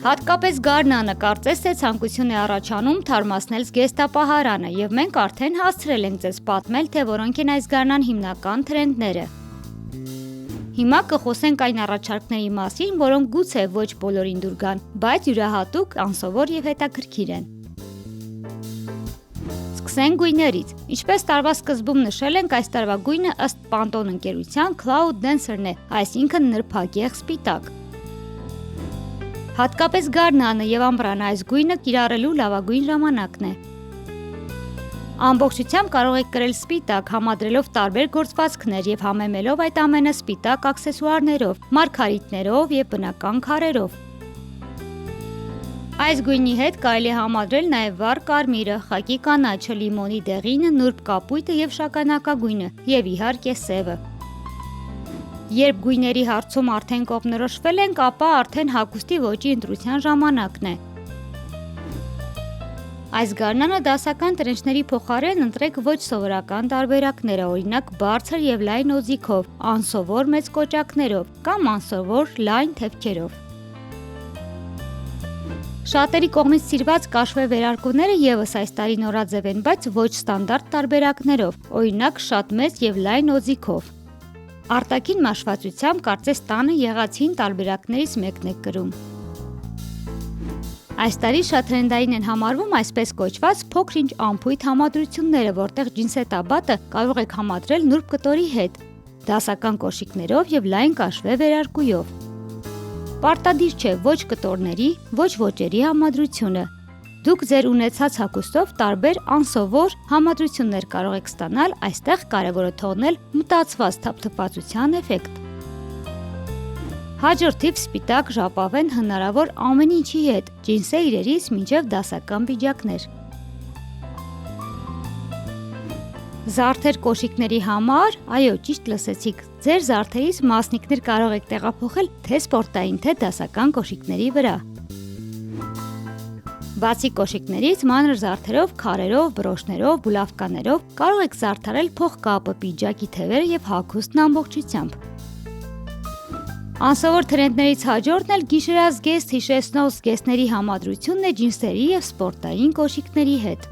Հատկապես գարնանը կարծես թե ցանկություն է առաջանում թարմացնել զգեստապահարանը, եւ մենք արդեն հասցրել ենք ձեզ պատմել, թե որոնք են այս գարնան հիմնական թրենդները։ Հիմա կխոսենք այն առաջարկների մասին, որոնք գուցե ոչ բոլորին դուր գան, բայց յուրահատուկ, անսովոր եւ հետաքրքիր են։ Սկսենք գույներից։ Ինչպես տարվա սկզբում նշել ենք, այս տարվա գույնը ըստ Pantone ընկերության Cloud Dancer-ն է, այսինքն նրբագեղ սպիտակ։ Հատկապես գարնանը եւ ամռանը այս գույնը կիրառելու լավագույն ժամանակն է։ Ամբողջությամբ կարող եք կրել սպիտակ, համադրելով տարբեր գործվածքներ եւ համեմելով այդ ամենը սպիտակ աքսեսուարներով, մարգարիտներով եւ բնական քարերով։ Այս գույնի հետ կարելի է համադրել նաեւ վառ կարմիրը, խակի կանաչը, լիմոնի դեղինը, նուրբ կապույտը եւ շագանակագույնը եւ իհարկե սևը։ Երբ գույների հարցում արդեն կողմնորոշվել ենք, ապա արդեն հագուստի ոճի ընտրության ժամանակն է։ Այս գարնանը դասական տրենչների փոխարեն ընտրեք ոչ սովորական տարբերակները, օրինակ բարձր եւ լայն օձիքով, անսովոր մեծ կոճակներով կամ անսովոր լայն թեփքերով։ Շատերի կողմից սիրված կաշվե վերարկուները եւս այս տարի նորաձև են, բայց ոչ ստանդարտ տարբերակներով, օրինակ շատ մեծ եւ լայն օձիքով։ Արտաքին մաշվածությամբ կարծես տանը եղածին տարբերակներից մեկն է կրում։ Այս տարի շատ թրենդային են համարվում այսպես կոչված փոքր-ինչ ամփույթ համադրությունները, որտեղ ջինսետաբատը կարող եք համադրել նուրբ կտորի հետ, դասական կոշիկներով եւ լայն կաշվե վերարկուով։ Պարտադիր չէ ոչ կտորների, ոչ ոճերի համադրությունը։ Դուք ձեր ունեցած հագուստով տարբեր անսովոր համադրություններ կարող եք ստանալ, այստեղ կարևոր է թողնել մտածված թափթփվածության էֆեկտ։ Հաջորդիվ սպիտակ ժապավեն հնարավոր ամեն ինչի հետ, ջինսե իրերից մինչև դասական պիջակներ։ Զարդեր կոշիկների համար, այո, ճիշտ լսեցիք, ձեր զարդերից մասնիկներ կարող եք տեղափոխել թե սպորտային, թե դասական կոշիկների վրա։ Բացի կոշիկներից, մանր զարդերով, քարերով, բրոշներով, բուլավկաներով կարող եք զարդարել փողկապը, պիջակի թևերը եւ հագուստն ամբողջությամբ։ Անսովոր թրենդներից հաջորդն էլ գիշերազգեստ հիշեցնող զգեստների համադրությունն է ջինսերի եւ սպորտային կոշիկների հետ։